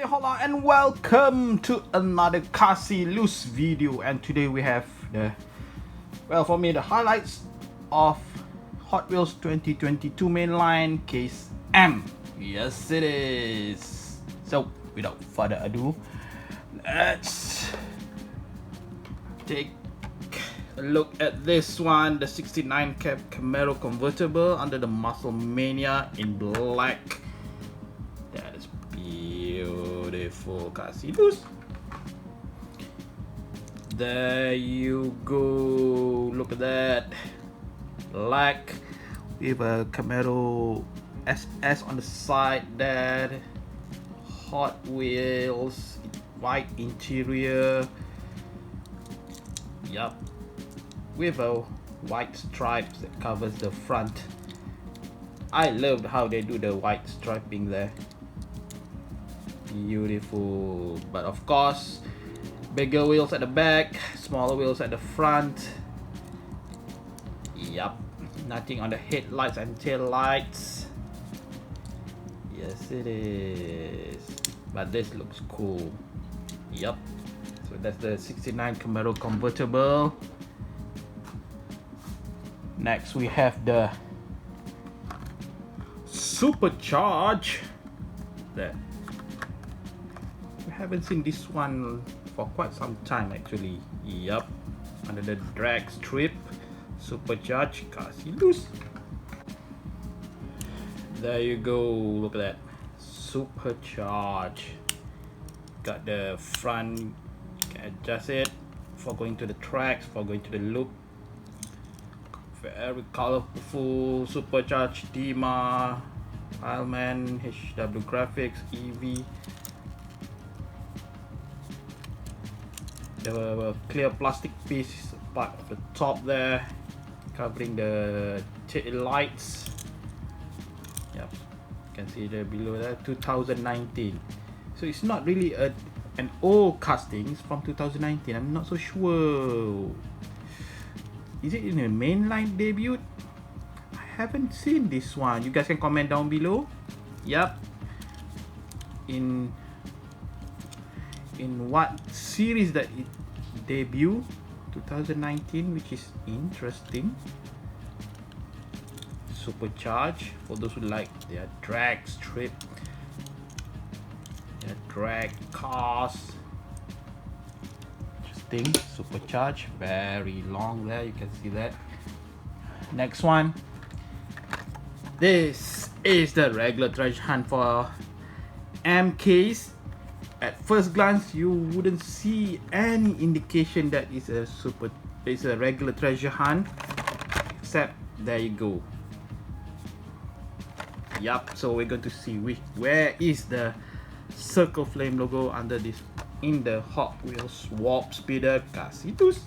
Hola and welcome to another kasiloose video, and today we have the, well, for me, the highlights of Hot Wheels 2022 mainline case M. Yes it is. So without further ado, let's take a look at this one, the 69 cab Camaro Convertible under the Muscle Mania in black. That is beautiful, kasiloose. There you go, look at that, black with a Camaro SS on the side there, Hot Wheels, white interior, yup, with a white stripes that covers the front. I loved how they do the white striping there. Beautiful. But of course, bigger wheels at the back, smaller wheels at the front. Yup, nothing on the headlights and tail lights. Yes it is, but this looks cool. Yup, so that's the 69 Camaro Convertible. Next we have the Supercharged. There, we haven't seen this one for quite some time actually. Yup, under the drag strip, Supercharged, kasiloose. There you go, look at that, Supercharged. Got the front, you can adjust it for going to the tracks, for going to the loop. Very colorful, Supercharged, Dima, Ileman, HW graphics, EV. The clear plastic piece part of the top there, covering the tail lights. Yep, you can see there below there, 2019. So it's not really an old casting, it's from 2019. I'm not so sure. Is it in a mainline debut? I haven't seen this one. You guys can comment down below. Yep. In what series that it debuted? 2019, which is interesting. Supercharged, for those who like their drag strip, their drag cars. Interesting. Supercharged, very long there, you can see that. Next one, this is the regular treasure hunt for M case. At first glance, you wouldn't see any indication that it's a regular treasure hunt, except there you go. Yup, so we're going to see where is the circle flame logo under this in the Hot Wheels warp speeder, kasiloose.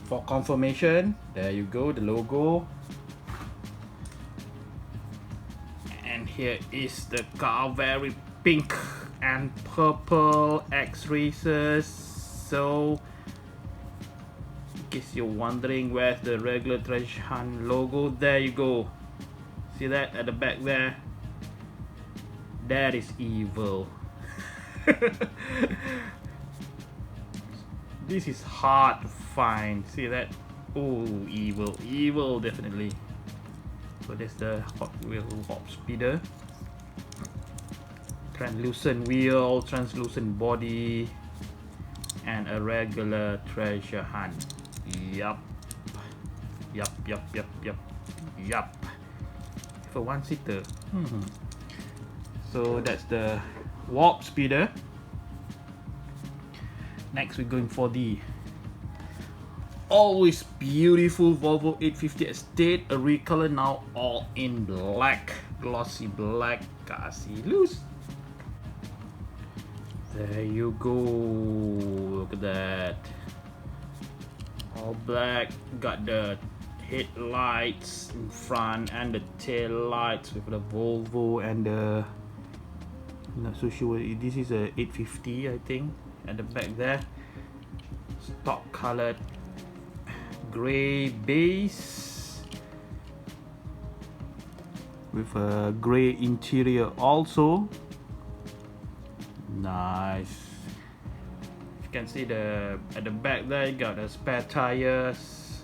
For confirmation, there you go, the logo. And here is the car, very pink and purple X-races. So in case you're wondering where's the regular treasure hunt logo, there you go. See that at the back there? That is evil. This is hard to find. See that? Oh, evil, definitely. So that's the Hot Wheels warp speeder. Translucent wheel, translucent body, and a regular treasure hunt. Yup. For one seater. So that's the warp speeder. Next we're going for the always beautiful Volvo 850 Estate, a recolor, now all in black, glossy black, kasiloose. There you go, look at that, all black. Got the headlights in front and the tail lights with the Volvo and the, not so sure, this is a 850 I think, at the back there. Stock colored gray base with a gray interior also. Nice. You can see at the back there, you got the spare tires.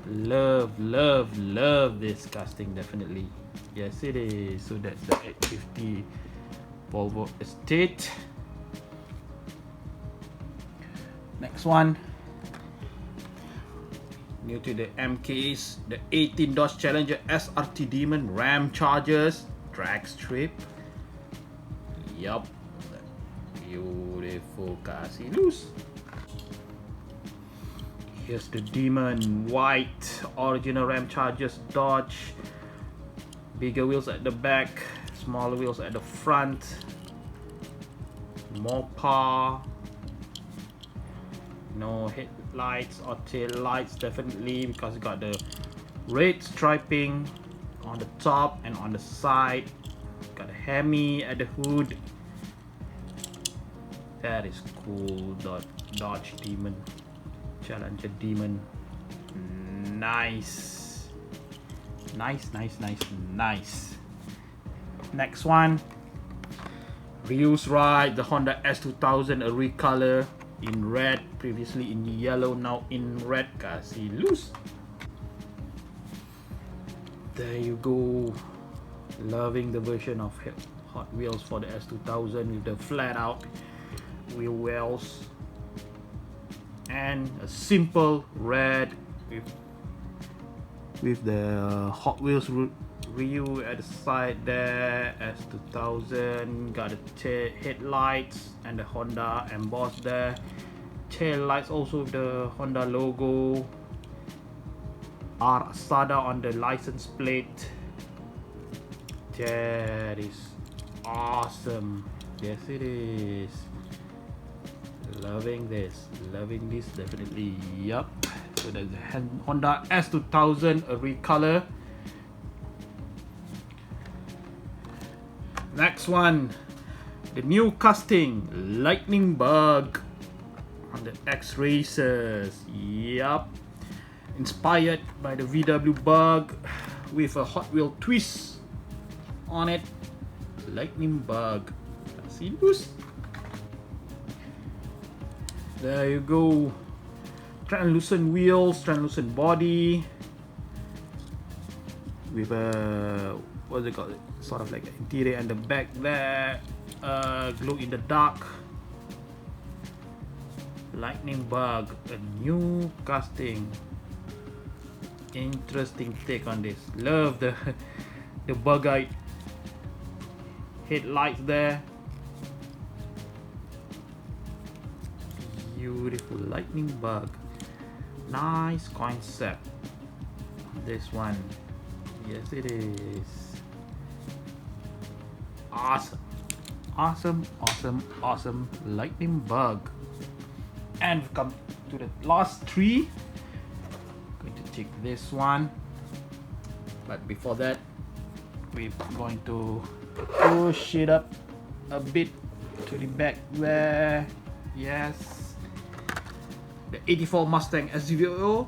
Love this casting, definitely. Yes, it is. So that's the 850 Volvo Estate. Next one, new to the MKs, the 18 Dodge Challenger SRT Demon Ram Chargers drag strip. Yup, beautiful kasiloose. Here's the Demon white original Ram Chargers Dodge. Bigger wheels at the back, smaller wheels at the front. More power. No headlights or tail lights, definitely, because it got the red striping on the top and on the side. Got a Hemi at the hood. That is cool. Dodge Demon Challenger Demon. Nice. Next one, reuse ride the Honda S2000, a recolor in red, previously in yellow, now in red kasiloose. There you go. Loving the version of Hot Wheels for the S2000 with the flat out wheel wells and a simple red with the Hot Wheels Ryu at the side there. S2000 got the headlights and the Honda embossed there. Tail lights also with the Honda logo. R Asada on the license plate. That is awesome. Yes, it is. Loving this definitely. Yup. So that's the Honda S2000, a recolor. Next one, the new casting Lightnin Bug on the X Racers. Yup. Inspired by the VW Bug with a Hot Wheel twist on it. Lightnin Bug. Kasiloose. There you go. Translucent wheels, translucent body with a, what's it called? Sort of like an interior and the back there. Glow in the dark. Lightnin Bug, a new casting. Interesting take on this. Love the bug-eyed headlights there. Beautiful Lightnin Bug. Nice concept. This one. Yes, it is. Awesome Lightnin Bug. And we've come to the last three. Going to take this one, but before that we're going to push it up a bit to the back there. Yes, the 84 Mustang SVO,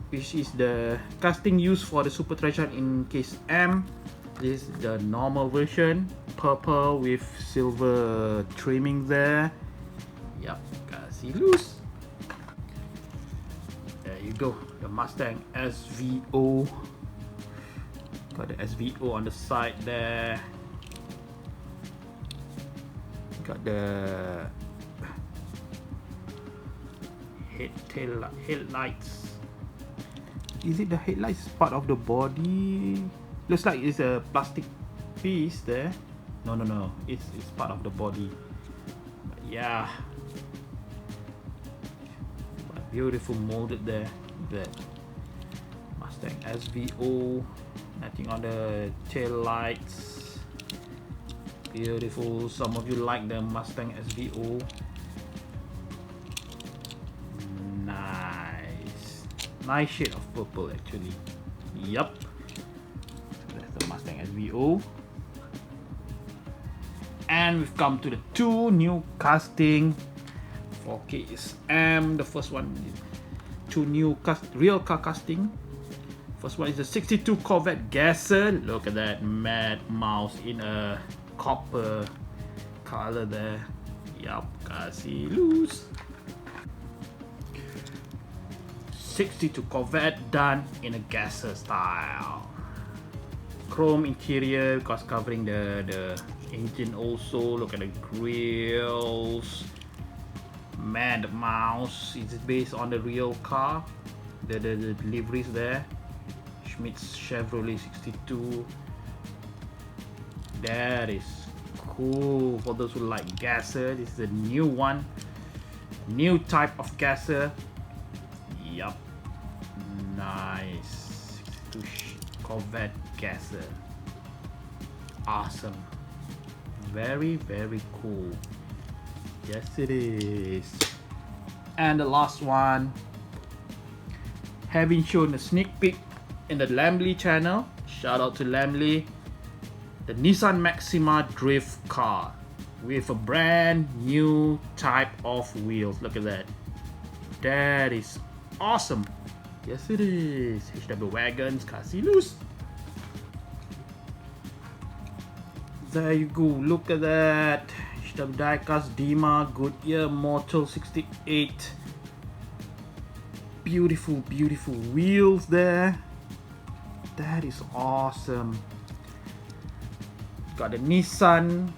which is the casting used for the Supercharged in case M. This is the normal version, purple with silver trimming there. Yup, kasiloose. There you go, the Mustang SVO. Got the SVO on the side there. Got the headlights. Is it the headlights part of the body? Looks like it's a plastic piece there. No, it's part of the body. But yeah, but beautiful molded there. That Mustang SVO. Nothing on the tail lights. Beautiful. Some of you like the Mustang SVO. Nice shade of purple actually. Yup. So that's the Mustang SVO. And we've come to the two new casting for KSM. The first one is two new real car casting. First one is the 62 Corvette Gasser. Look at that mad mouse in a copper color there. Yup, kasiloose. 62 Corvette done in a Gasser style. Chrome interior, because covering the engine also. Look at the grills. Man, the mouse is based on the real car. The liveries there. Schmidt's Chevrolet 62. That is cool for those who like Gasser. This is a new one, new type of Gasser. Yup, nice. 62 Corvette Gasser, awesome, very cool. Yes it is. And the last one, having shown a sneak peek in the Lamley channel, shout out to Lamley, the Nissan Maxima drift car with a brand new type of wheels. Look at that. That is awesome. Yes it is. HW wagons, kasiloose. There you go. Look at that. HW diecast Dima Goodyear Mortal 68. Beautiful wheels there. That is awesome. Got the Nissan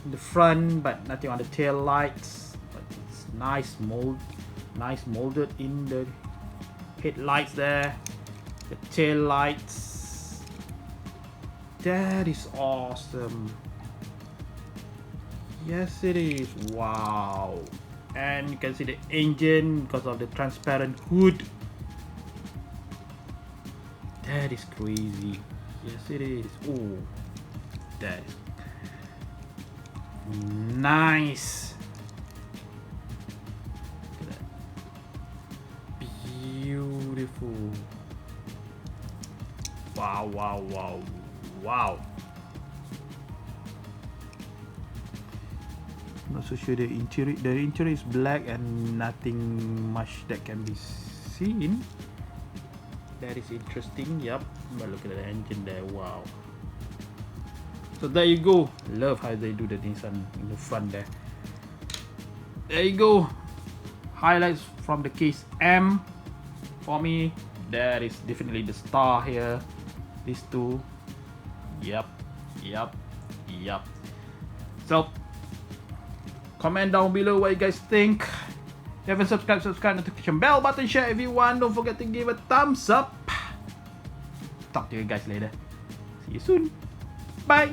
in the front, but nothing on the tail lights. But it's nice molded in the headlights there. The tail lights. That is awesome. Yes, it is. Wow. And you can see the engine because of the transparent hood. That is crazy. Yes, it is. Oh. That is nice. Look at that. Beautiful. Wow. Not so sure the interior. The interior is black and nothing much that can be seen. That is interesting. Yup. But look at the engine there. Wow. So there you go. Love how they do the Nissan in the front there. There you go. Highlights from the case M. For me, that is definitely the star here. These two. Yup. So comment down below what you guys think. If you haven't subscribe, notification bell button, share everyone. Don't forget to give a thumbs up. Talk to you guys later. See you soon. Bye.